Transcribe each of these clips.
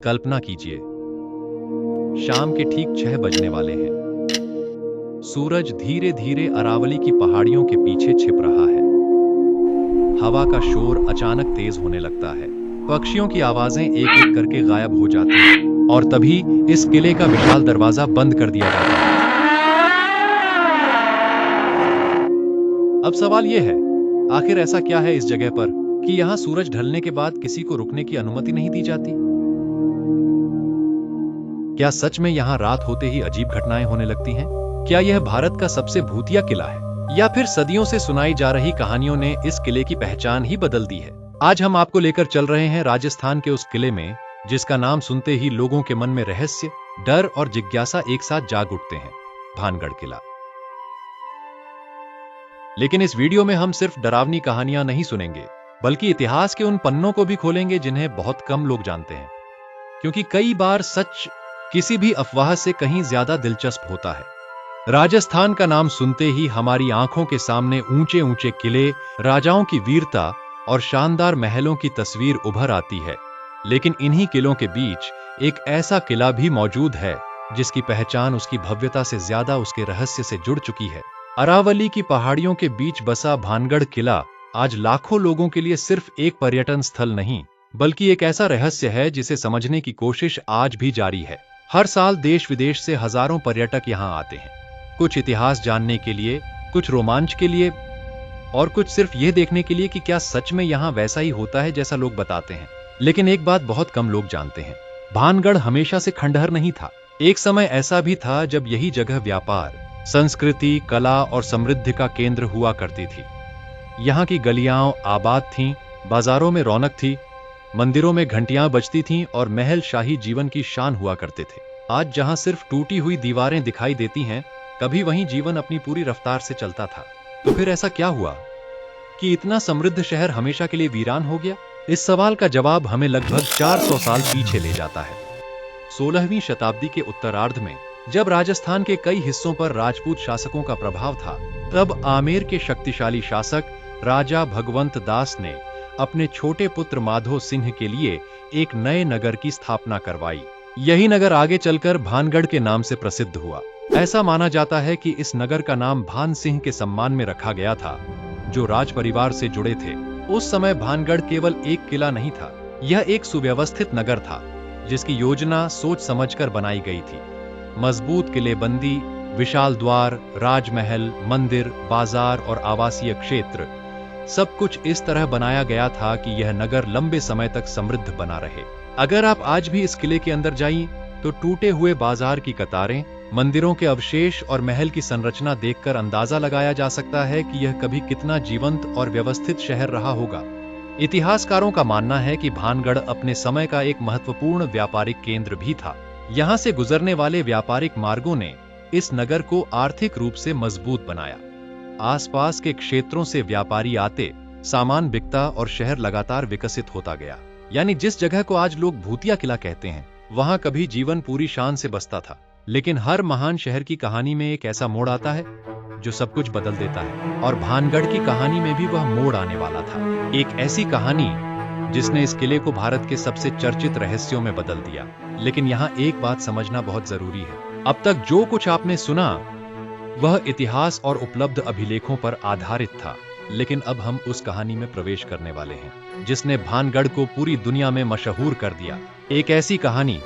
कल्पना कीजिए, शाम के ठीक 6 बजने वाले हैं। सूरज धीरे धीरे अरावली की पहाड़ियों के पीछे छिप रहा है। हवा का शोर अचानक तेज होने लगता है। पक्षियों की आवाजें एक एक करके गायब हो जाती हैं और तभी इस किले का विशाल दरवाजा बंद कर दिया जाता है। अब सवाल यह है, आखिर ऐसा क्या है इस जगह पर कि यहाँ सूरज ढलने के बाद किसी को रुकने की अनुमति नहीं दी जाती? क्या सच में यहाँ रात होते ही अजीब घटनाएं होने लगती हैं? क्या यह भारत का सबसे भूतिया किला है, या फिर सदियों से सुनाई जा रही कहानियों ने इस किले की पहचान ही बदल दी है? आज हम आपको लेकर चल रहे हैं राजस्थान के उस किले में जिसका नाम सुनते ही लोगों के मन में रहस्य, डर और जिज्ञासा एक साथ जाग उठते हैं, भानगढ़ किला। लेकिन इस वीडियो में हम सिर्फ डरावनी कहानियां नहीं सुनेंगे, बल्कि इतिहास के उन पन्नों को भी खोलेंगे जिन्हें बहुत कम लोग जानते हैं, क्योंकि कई बार सच किसी भी अफवाह से कहीं ज्यादा दिलचस्प होता है। राजस्थान का नाम सुनते ही हमारी आंखों के सामने ऊंचे ऊंचे किले, राजाओं की वीरता और शानदार महलों की तस्वीर उभर आती है। लेकिन इन्हीं किलों के बीच एक ऐसा किला भी मौजूद है जिसकी पहचान उसकी भव्यता से ज्यादा उसके रहस्य से जुड़ चुकी है। अरावली की पहाड़ियों के बीच बसा भानगढ़ किला आज लाखों लोगों के लिए सिर्फ एक पर्यटन स्थल नहीं, बल्कि एक ऐसा रहस्य है जिसे समझने की कोशिश आज भी जारी है। हर साल देश विदेश से हजारों पर्यटक यहाँ आते हैं, कुछ इतिहास जानने के लिए, कुछ रोमांच के लिए और कुछ सिर्फ यह देखने के लिए कि क्या सच में यहाँ वैसा ही होता है जैसा लोग बताते हैं। लेकिन एक बात बहुत कम लोग जानते हैं, भानगढ़ हमेशा से खंडहर नहीं था। एक समय ऐसा भी था जब यही जगह व्यापार, संस्कृति, कला और समृद्धि का केंद्र हुआ करती थी। यहाँ की गलियां आबाद थीं, बाजारों में रौनक थी, मंदिरों में घंटियां बजती थीं और महल शाही जीवन की शान हुआ करते थे। आज जहां सिर्फ टूटी हुई दीवारें दिखाई देती हैं, कभी वहीं जीवन अपनी पूरी रफ्तार से चलता था। तो फिर ऐसा क्या हुआ कि इतना समृद्ध शहर हमेशा के लिए वीरान हो गया? इस सवाल का जवाब हमें लगभग 400 साल पीछे ले जाता है। 16वीं शताब्दी के उत्तरार्ध में जब राजस्थान के कई हिस्सों पर राजपूत शासकों का प्रभाव था, तब आमेर के शक्तिशाली शासक राजा भगवंत दास ने अपने छोटे पुत्र माधो सिंह के लिए एक नए नगर की स्थापना करवाई। यही नगर आगे चलकर भानगढ़ के नाम से प्रसिद्ध हुआ। ऐसा माना जाता है कि इस नगर का नाम भान सिंह के सम्मान में रखा गया था, जो राज परिवार से जुड़े थे। उस समय भानगढ़ केवल एक किला नहीं था, यह एक सुव्यवस्थित नगर था जिसकी योजना सोच समझकर बनाई गई थी। मजबूत किलेबंदी, विशाल द्वार, राजमहल, मंदिर, बाजार और आवासीय क्षेत्र, सब कुछ इस तरह बनाया गया था कि यह नगर लंबे समय तक समृद्ध बना रहे। अगर आप आज भी इस किले के अंदर जाइए तो टूटे हुए बाजार की कतारें, मंदिरों के अवशेष और महल की संरचना देखकर अंदाजा लगाया जा सकता है कि यह कभी कितना जीवंत और व्यवस्थित शहर रहा होगा। इतिहासकारों का मानना है कि भानगढ़ अपने समय का एक महत्वपूर्ण व्यापारिक केंद्र भी था। यहाँ से गुजरने वाले व्यापारिक मार्गों ने इस नगर को आर्थिक रूप से मजबूत बनाया। आसपास के क्षेत्रों से व्यापारी आते, सामान बिकता और शहर लगातार विकसित होता गया। यानी जिस जगह को आज लोग भूतिया किला कहते हैं, वहां कभी जीवन पूरी शान से बसता था। लेकिन हर महान शहर की कहानी में एक ऐसा मोड़ आता है जो सब कुछ बदल देता है, और भानगढ़ की कहानी में भी वह मोड़ आने वाला था। एक ऐसी कहानी जिसने इस किले को भारत के सबसे चर्चित रहस्यों में बदल दिया। लेकिन यहाँ एक बात समझना बहुत जरूरी है, अब तक जो कुछ आपने सुना वह इतिहास और उपलब्ध अभिलेखों पर आधारित था। लेकिन अब हम उस कहानी में प्रवेश करने वाले हैं जिसने भानगढ़ को पूरी दुनिया में मशहूर कर दिया। एक ऐसी कहानी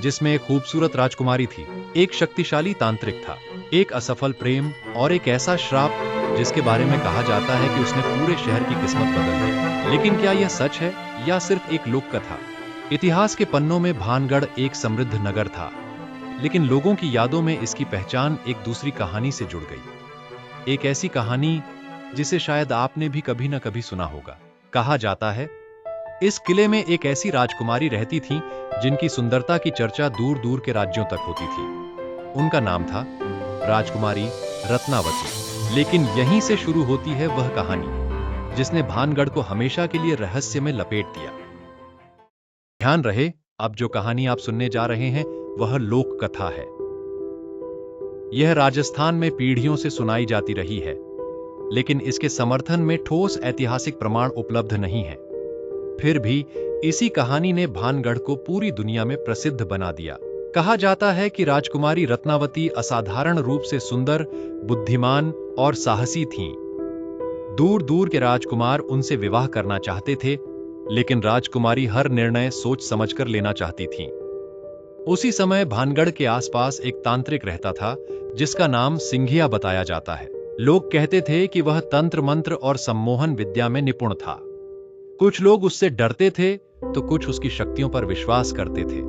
जिसमें एक खूबसूरत राजकुमारी थी, एक शक्तिशाली तांत्रिक था, एक असफल प्रेम और एक ऐसा श्राप जिसके बारे में कहा जाता है कि उसने पूरे शहर की किस्मत बदल दी। लेकिन क्या यह सच है या सिर्फ एक लोक कथा? इतिहास के पन्नों में भानगढ़ एक समृद्ध नगर था, लेकिन लोगों की यादों में इसकी पहचान एक दूसरी कहानी से जुड़ गई। एक ऐसी कहानी जिसे शायद आपने भी कभी न कभी सुना होगा। कहा जाता है इस किले में एक ऐसी राजकुमारी रहती थी जिनकी सुंदरता की चर्चा दूर दूर के राज्यों तक होती थी। उनका नाम था राजकुमारी रत्नावती। लेकिन यहीं से शुरू होती है वह कहानी जिसने भानगढ़ को हमेशा के लिए रहस्य में लपेट दिया। ध्यान रहे, अब जो कहानी आप सुनने जा रहे हैं वह लोक कथा है। यह राजस्थान में पीढ़ियों से सुनाई जाती रही है, लेकिन इसके समर्थन में ठोस ऐतिहासिक प्रमाण उपलब्ध नहीं है। फिर भी इसी कहानी ने भानगढ़ को पूरी दुनिया में प्रसिद्ध बना दिया। कहा जाता है कि राजकुमारी रत्नावती असाधारण रूप से सुंदर, बुद्धिमान और साहसी थीं। दूर दूर के राजकुमार उनसे विवाह करना चाहते थे, लेकिन राजकुमारी हर निर्णय सोच समझकर लेना चाहती थीं। उसी समय भानगढ़ के आसपास एक तांत्रिक रहता था जिसका नाम सिंघिया बताया जाता है। लोग कहते थे कि वह तंत्र मंत्र और सम्मोहन विद्या में निपुण था। कुछ लोग उससे डरते थे तो कुछ उसकी शक्तियों पर विश्वास करते थे।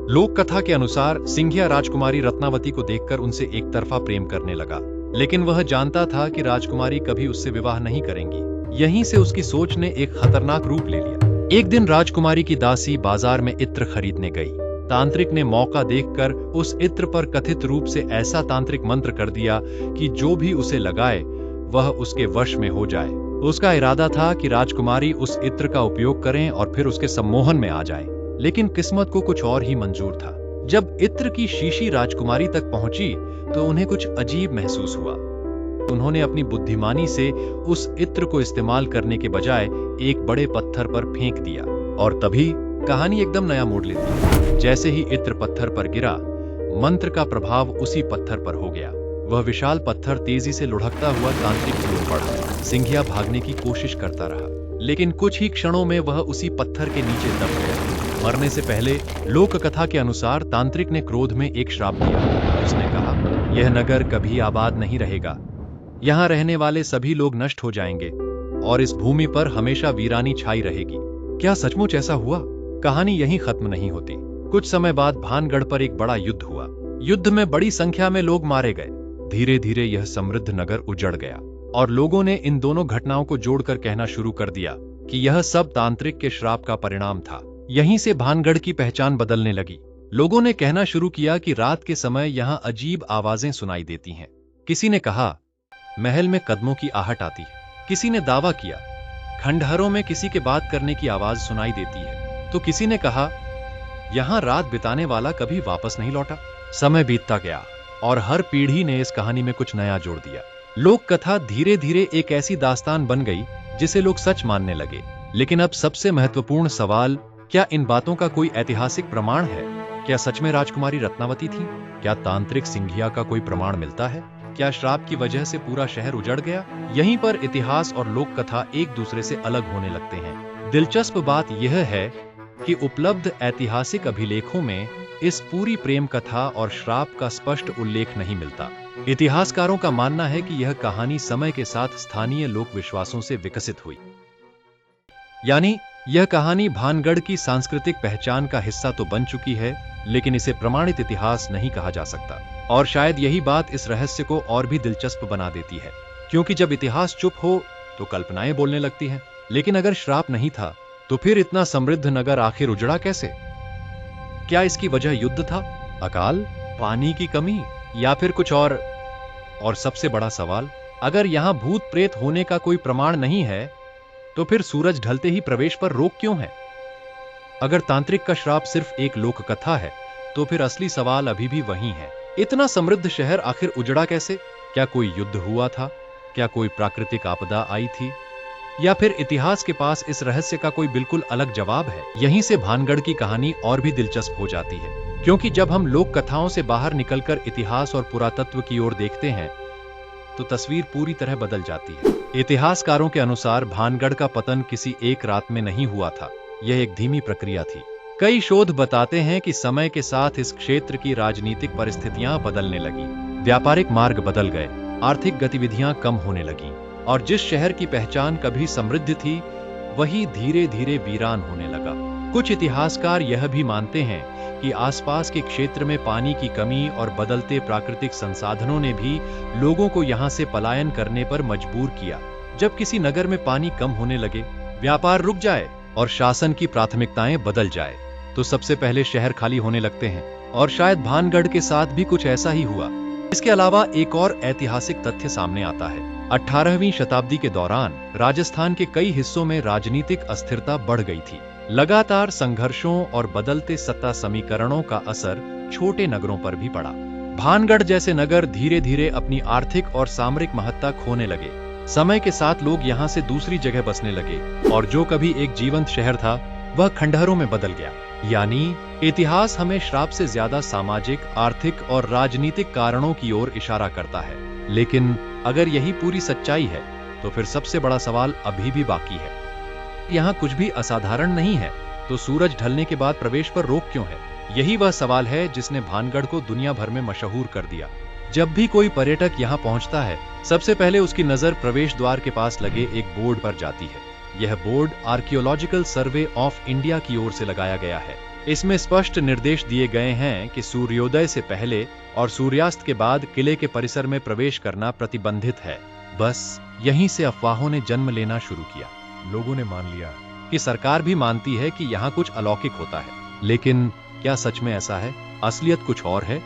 लोक कथा के अनुसार सिंघिया राजकुमारी रत्नावती को देखकर उनसे एक तरफा प्रेम करने लगा, लेकिन वह जानता था कि राजकुमारी कभी उससे विवाह नहीं करेंगी। यहीं से उसकी सोच ने एक खतरनाक रूप ले लिया। एक दिन राजकुमारी की दासी बाजार में इत्र खरीदने गई। तांत्रिक ने मौका देखकर उस इत्र पर कथित रूप से ऐसा तांत्रिक मंत्र कर दिया कि जो भी उसे लगाए वह उसके वश में हो जाए। उसका इरादा था कि राजकुमारी उस इत्र का उपयोग करें और फिर उसके सम्मोहन में आ जाए, लेकिन किस्मत को कुछ और ही मंजूर था। जब इत्र की शीशी राजकुमारी तक पहुंची तो उन्हें कुछ अजीब महसूस हुआ। उन्होंने अपनी बुद्धिमानी से उस इत्र को इस्तेमाल करने के बजाय एक बड़े पत्थर पर फेंक दिया, और तभी कहानी एकदम नया मोड़ लेती। जैसे ही इत्र पत्थर पर गिरा, मंत्र का प्रभाव उसी पत्थर पर हो गया। वह विशाल पत्थर तेजी से लुढ़कता हुआ तांत्रिक की ओर बढ़ा। सिंघिया भागने की कोशिश करता रहा, लेकिन कुछ ही क्षणों में वह उसी पत्थर के नीचे दब गया। मरने से पहले लोक कथा के अनुसार तांत्रिक ने क्रोध में एक श्राप दिया। उसने कहा, यह नगर कभी आबाद नहीं रहेगा, यहाँ रहने वाले सभी लोग नष्ट हो जाएंगे और इस भूमि पर हमेशा वीरानी छाई रहेगी। क्या सचमुच ऐसा हुआ? कहानी यहीं खत्म नहीं होती। कुछ समय बाद भानगढ़ पर एक बड़ा युद्ध हुआ। युद्ध में बड़ी संख्या में लोग मारे गए। धीरे धीरे यह समृद्ध नगर उजड़ गया और लोगों ने इन दोनों घटनाओं को जोड़कर कहना शुरू कर दिया कि यह सब तांत्रिक के श्राप का परिणाम था। यहीं से भानगढ़ की पहचान बदलने लगी। लोगों ने कहना शुरू किया कि रात के समय यहाँ अजीब आवाजें सुनाई देती हैं। किसी ने कहा, महल में कदमों की आहट आती है। किसी ने दावा किया, खंडहरों में किसी के बात करने की आवाज सुनाई देती है। तो किसी ने कहा, यहाँ रात बिताने वाला कभी वापस नहीं लौटा। समय बीतता गया और हर पीढ़ी ने इस कहानी में कुछ नया जोड़ दिया। लोक कथा धीरे धीरे एक ऐसी दास्तान बन गई जिसे लोग सच मानने लगे। लेकिन अब सबसे महत्वपूर्ण सवाल, क्या इन बातों का कोई ऐतिहासिक प्रमाण है? क्या सच में राजकुमारी रत्नावती थी? क्या तांत्रिक सिंघिया का कोई प्रमाण मिलता है? क्या श्राप की वजह से पूरा शहर उजड़ गया? यहीं पर इतिहास और लोक कथा एक दूसरे से अलग होने लगते हैं। दिलचस्प बात यह है कि उपलब्ध ऐतिहासिक अभिलेखों में इस पूरी प्रेम कथा और श्राप का स्पष्ट उल्लेख नहीं मिलता। इतिहासकारों का मानना है कि यह कहानी समय के साथ स्थानीय लोक विश्वासों से विकसित हुई। यानी यह कहानी भानगढ़ की सांस्कृतिक पहचान का हिस्सा तो बन चुकी है, लेकिन इसे प्रमाणित इतिहास नहीं कहा जा सकता। और शायद यही बात इस रहस्य को और भी दिलचस्प बना देती है, क्योंकि जब इतिहास चुप हो तो कल्पनाएं बोलने लगती हैं। लेकिन अगर श्राप नहीं था तो फिर इतना समृद्ध नगर आखिर उजड़ा कैसे? क्या इसकी वजह युद्ध था, अकाल, पानी की कमी, या फिर कुछ और? और सबसे बड़ा सवाल, अगर यहां भूत प्रेत होने का कोई प्रमाण नहीं है तो फिर सूरज ढलते ही प्रवेश पर रोक क्यों है? अगर तांत्रिक का श्राप सिर्फ एक लोक कथा है तो फिर असली सवाल अभी भी वही है। इतना समृद्ध शहर आखिर उजड़ा कैसे? क्या कोई युद्ध हुआ था? क्या कोई प्राकृतिक आपदा आई थी? या फिर इतिहास के पास इस रहस्य का कोई बिल्कुल अलग जवाब है? यहीं से भानगढ़ की कहानी और भी दिलचस्प हो जाती है, क्योंकि जब हम लोक कथाओं से बाहर निकलकर इतिहास और पुरातत्व की ओर देखते हैं तो तस्वीर पूरी तरह बदल जाती है। इतिहासकारों के अनुसार भानगढ़ का पतन किसी एक रात में नहीं हुआ था। यह एक धीमी प्रक्रिया थी। कई शोध बताते हैं कि समय के साथ इस क्षेत्र की राजनीतिक परिस्थितियां बदलने लगी, व्यापारिक मार्ग बदल गए, आर्थिक गतिविधियां कम होने लगीं, और जिस शहर की पहचान कभी समृद्ध थी वही धीरे धीरे वीरान होने लगा। कुछ इतिहासकार यह भी मानते हैं कि आसपास के क्षेत्र में पानी की कमी और बदलते प्राकृतिक संसाधनों ने भी लोगों को यहां से पलायन करने पर मजबूर किया। जब किसी नगर में पानी कम होने लगे, व्यापार रुक जाए और शासन की प्राथमिकताएं बदल जाए तो सबसे पहले शहर खाली होने लगते हैं। और शायद भानगढ़ के साथ भी कुछ ऐसा ही हुआ। इसके अलावा एक और ऐतिहासिक तथ्य सामने आता है। 18वीं शताब्दी के दौरान राजस्थान के कई हिस्सों में राजनीतिक अस्थिरता बढ़ गई थी। लगातार संघर्षों और बदलते सत्ता समीकरणों का असर छोटे नगरों पर भी पड़ा। भानगढ़ जैसे नगर धीरे धीरे अपनी आर्थिक और सामरिक महत्ता खोने लगे। समय के साथ लोग यहाँ से दूसरी जगह बसने लगे और जो कभी एक जीवंत शहर था वह खंडहरों में बदल गया। यानी इतिहास हमें श्राप से ज्यादा सामाजिक, आर्थिक और राजनीतिक कारणों की ओर इशारा करता है। लेकिन अगर यही पूरी सच्चाई है तो फिर सबसे बड़ा सवाल अभी भी बाकी है। यहाँ कुछ भी असाधारण नहीं है, तो सूरज ढलने के बाद प्रवेश पर रोक क्यों है? यही वह सवाल है जिसने भानगढ़ को दुनिया भर में मशहूर कर दिया। जब भी कोई पर्यटक यहाँ पहुंचता है, सबसे पहले उसकी नजर प्रवेश द्वार के पास लगे एक बोर्ड पर जाती है। यह board archaeological survey of India की ओर से लगाया गया है। इसमें स्पष्ट निर्देश दिए गए हैं कि सूर्योदय से पहले और सूर्यास्त के बाद किले के परिसर में प्रवेश करना प्रतिबंधित है। बस यहीं से अफवाहों ने जन्म लेना शुरू किया। लोगों ने मान लिया कि सरकार भी मानती है कि यहाँ कुछ अलौकिक होता है। लेकिन क्या सच में ऐसा है? असलियत कुछ और है।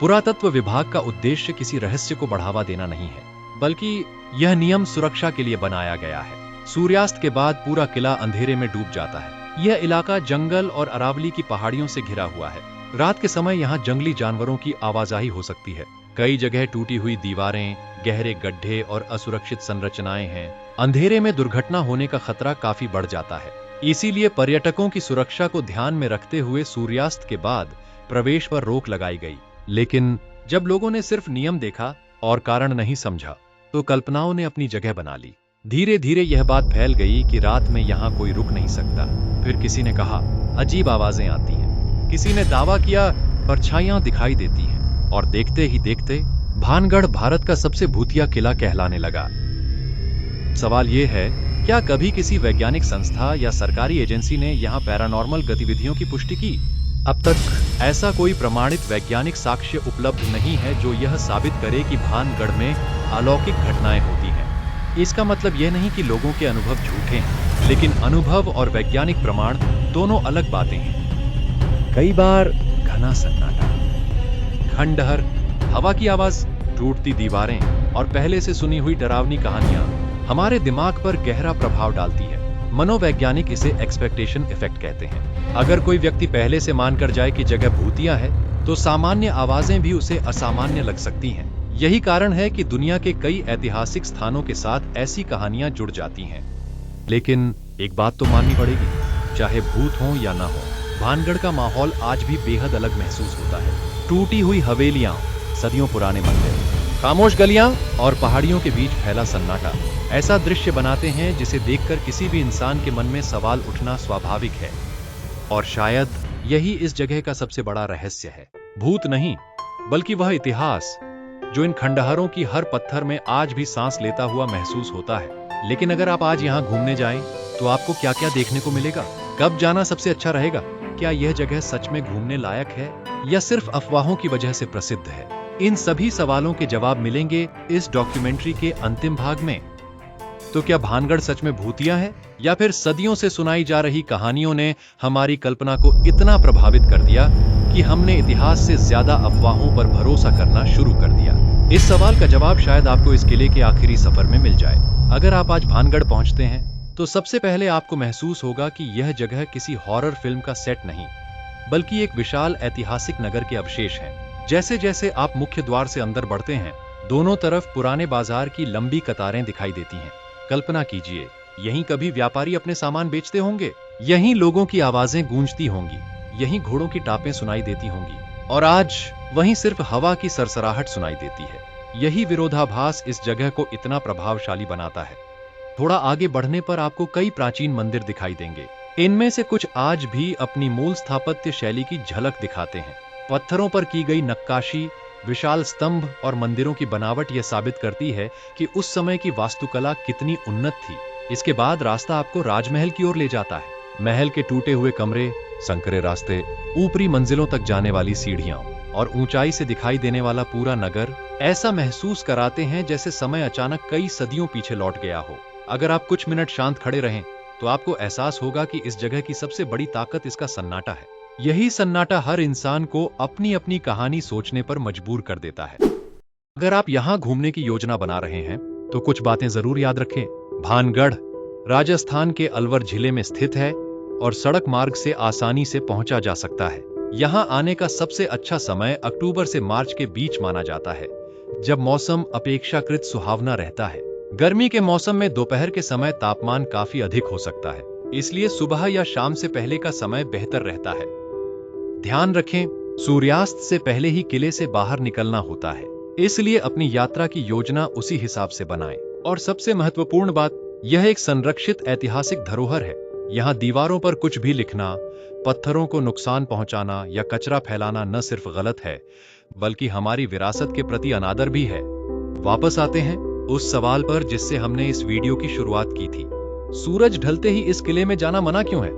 पुरातत्व विभाग का उद्देश्य किसी रहस्य को बढ़ावा देना नहीं है, बल्कि यह नियम सुरक्षा के लिए बनाया गया है। सूर्यास्त के बाद पूरा किला अंधेरे में डूब जाता है। यह इलाका जंगल और अरावली की पहाड़ियों से घिरा हुआ है। रात के समय यहाँ जंगली जानवरों की आवाजाही हो सकती है। कई जगह टूटी हुई दीवारें, गहरे गड्ढे और असुरक्षित संरचनाएं हैं। अंधेरे में दुर्घटना होने का खतरा काफी बढ़ जाता है। इसीलिए पर्यटकों की सुरक्षा को ध्यान में रखते हुए सूर्यास्त के बाद प्रवेश पर रोक लगाई गई। लेकिन जब लोगों ने सिर्फ नियम देखा और कारण नहीं समझा, तो कल्पनाओं ने अपनी जगह बना ली। धीरे धीरे यह बात फैल गई कि रात में यहाँ कोई रुक नहीं सकता। फिर किसी ने कहा अजीब आवाजें आती हैं। किसी ने दावा किया परछाइयां दिखाई देती हैं। और देखते ही देखते भानगढ़ भारत का सबसे भूतिया किला कहलाने लगा। सवाल यह है, क्या कभी किसी वैज्ञानिक संस्था या सरकारी एजेंसी ने यहाँ पैरानॉर्मल गतिविधियों की पुष्टि की? अब तक ऐसा कोई प्रमाणित वैज्ञानिक साक्ष्य उपलब्ध नहीं है जो यह साबित करे कि भानगढ़ में अलौकिक घटनाएं होती हैं। इसका मतलब यह नहीं कि लोगों के अनुभव झूठे हैं, लेकिन अनुभव और वैज्ञानिक प्रमाण दोनों अलग बातें हैं। कई बार घना सन्नाटा, खंडहर, हवा की आवाज, टूटती दीवारें और पहले से सुनी हुई डरावनी कहानियां हमारे दिमाग पर गहरा प्रभाव डालती है। मनोवैज्ञानिक इसे एक्सपेक्टेशन इफेक्ट कहते हैं। अगर कोई व्यक्ति पहले से मानकर जाए कि जगह भूतिया है, तो सामान्य आवाजें भी उसे असामान्य लग सकती हैं। यही कारण है कि दुनिया के कई ऐतिहासिक स्थानों के साथ ऐसी कहानियां जुड़ जाती हैं। लेकिन एक बात तो माननी पड़ेगी, चाहे भूत हो या ना हो, भानगढ़ का माहौल आज भी बेहद अलग महसूस होता है। टूटी हुई हवेलियां, सदियों पुराने मंदिर, खामोश गलियां और पहाड़ियों के बीच फैला सन्नाटा ऐसा दृश्य बनाते हैं जिसे देखकर किसी भी इंसान के मन में सवाल उठना स्वाभाविक है। और शायद यही इस जगह का सबसे बड़ा रहस्य है। भूत नहीं, बल्कि वह इतिहास जो इन खंडहरों की हर पत्थर में आज भी सांस लेता हुआ महसूस होता है। लेकिन अगर आप आज यहाँ घूमने जाएं, तो आपको क्या क्या देखने को मिलेगा? कब जाना सबसे अच्छा रहेगा? क्या यह जगह सच में घूमने लायक है या सिर्फ अफवाहों की वजह से प्रसिद्ध है? इन सभी सवालों के जवाब मिलेंगे इस डॉक्यूमेंट्री के अंतिम भाग में। तो क्या भानगढ़ सच में भूतिया है, या फिर सदियों से सुनाई जा रही कहानियों ने हमारी कल्पना को इतना प्रभावित कर दिया कि हमने इतिहास से ज्यादा अफवाहों पर भरोसा करना शुरू कर दिया? इस सवाल का जवाब शायद आपको इस किले के आखिरी सफर में मिल जाए। अगर आप आज भानगढ़ पहुंचते हैं, तो सबसे पहले आपको महसूस होगा कि यह जगह किसी हॉरर फिल्म का सेट नहीं, बल्कि एक विशाल ऐतिहासिक नगर के अवशेष हैं। जैसे जैसे आप मुख्य द्वार से अंदर बढ़ते हैं, दोनों तरफ पुराने बाजार की लंबी कतारें दिखाई देती हैं। कल्पना कीजिए, यहीं कभी व्यापारी अपने सामान बेचते होंगे, यहीं लोगों की आवाजें गूंजती होंगी, यहीं घोड़ों की टापें सुनाई देती होंगी, और आज वहीं सिर्फ हवा की सरसराहट सुनाई देती है। यही विरोधाभास इस जगह को इतना प्रभावशाली बनाता है। थोड़ा आगे बढ़ने पर आपको कई प्राचीन मंदिर दिखाई देंगे। इनमें से कुछ आज भी अपनी मूल स्थापत्य शैली की झलक दिखाते हैं। पत्थरों पर की गई नक्काशी, विशाल स्तंभ और मंदिरों की बनावट यह साबित करती है कि उस समय की वास्तुकला कितनी उन्नत थी। इसके बाद रास्ता आपको राजमहल की ओर ले जाता है। महल के टूटे हुए कमरे, संकरे रास्ते, ऊपरी मंजिलों तक जाने वाली सीढ़ियां और ऊंचाई से दिखाई देने वाला पूरा नगर ऐसा महसूस कराते हैं जैसे समय अचानक कई सदियों पीछे लौट गया हो। अगर आप कुछ मिनट शांत खड़े रहें, तो आपको एहसास होगा कि इस जगह की सबसे बड़ी ताकत इसका सन्नाटा है। यही सन्नाटा हर इंसान को अपनी अपनी कहानी सोचने पर मजबूर कर देता है। अगर आप यहाँ घूमने की योजना बना रहे हैं, तो कुछ बातें जरूर याद रखें। भानगढ़ राजस्थान के अलवर जिले में स्थित है और सड़क मार्ग से आसानी से पहुंचा जा सकता है। यहाँ आने का सबसे अच्छा समय अक्टूबर से मार्च के बीच माना जाता है, जब मौसम अपेक्षाकृत सुहावना रहता है। गर्मी के मौसम में दोपहर के समय तापमान काफी अधिक हो सकता है, इसलिए सुबह या शाम से पहले का समय बेहतर रहता है। ध्यान रखें, सूर्यास्त से पहले ही किले से बाहर निकलना होता है, इसलिए अपनी यात्रा की योजना उसी हिसाब से बनाएं। और सबसे महत्वपूर्ण बात, यह एक संरक्षित ऐतिहासिक धरोहर है। यहाँ दीवारों पर कुछ भी लिखना, पत्थरों को नुकसान पहुंचाना या कचरा फैलाना न सिर्फ गलत है, बल्कि हमारी विरासत के प्रति अनादर भी है। वापस आते हैं उस सवाल पर जिससे हमने इस वीडियो की शुरुआत की थी। सूरज ढलते ही इस किले में जाना मना क्यों है?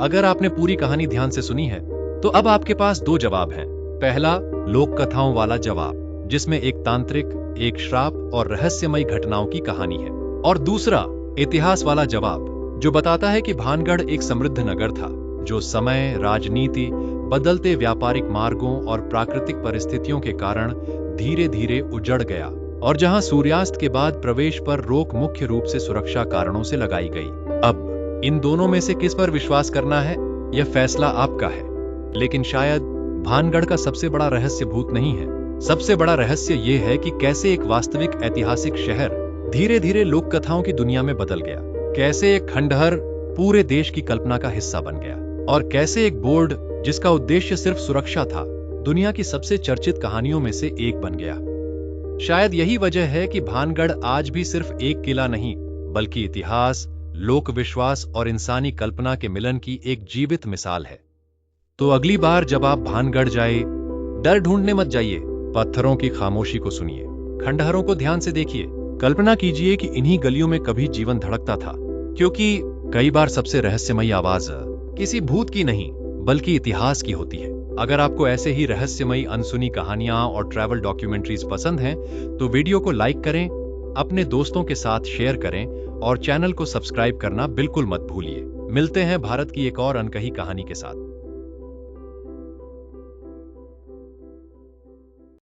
अगर आपने पूरी कहानी ध्यान से सुनी है, तो अब आपके पास दो जवाब हैं। पहला, लोक कथाओं वाला जवाब, जिसमें एक तांत्रिक, एक श्राप और रहस्यमयी घटनाओं की कहानी है। और दूसरा, इतिहास वाला जवाब, जो बताता है कि भानगढ़ एक समृद्ध नगर था, जो समय, राजनीति, बदलते व्यापारिक मार्गों और प्राकृतिक परिस्थितियों के कारण धीरे धीरे उजड़ गया, और जहां सूर्यास्त के बाद प्रवेश पर रोक मुख्य रूप से सुरक्षा कारणों से लगाई गई। अब इन दोनों में से किस पर विश्वास करना है, यह फैसला आपका है। लेकिन शायद भानगढ़ का सबसे बड़ा रहस्य भूत नहीं है। सबसे बड़ा रहस्य यह है कि कैसे एक वास्तविक ऐतिहासिक शहर धीरे धीरे लोक कथाओं की दुनिया में बदल गया, कैसे एक खंडहर पूरे देश की कल्पना का हिस्सा बन गया, और कैसे एक बोर्ड जिसका उद्देश्य सिर्फ सुरक्षा था, दुनिया की सबसे चर्चित कहानियों में से एक बन गया। शायद यही वजह है कि भानगढ़ आज भी सिर्फ एक किला नहीं, बल्कि इतिहास, लोक विश्वास और इंसानी कल्पना के मिलन की एक जीवित मिसाल है। तो अगली बार जब आप भानगढ़ जाए, डर ढूंढने मत जाइए, पत्थरों की खामोशी को सुनिए, खंडहरों को ध्यान से देखिए, कल्पना कीजिए कि इन्हीं गलियों में कभी जीवन धड़कता था, क्योंकि कई बार सबसे रहस्यमयी आवाज किसी भूत की नहीं, बल्कि इतिहास की होती है। अगर आपको ऐसे ही रहस्यमयी अनसुनी कहानियां और ट्रैवल डॉक्यूमेंट्रीज पसंद हैं, तो वीडियो को लाइक करें, अपने दोस्तों के साथ शेयर करें और चैनल को सब्सक्राइब करना बिल्कुल मत भूलिए। मिलते हैं भारत की एक और अनकही कहानी के साथ।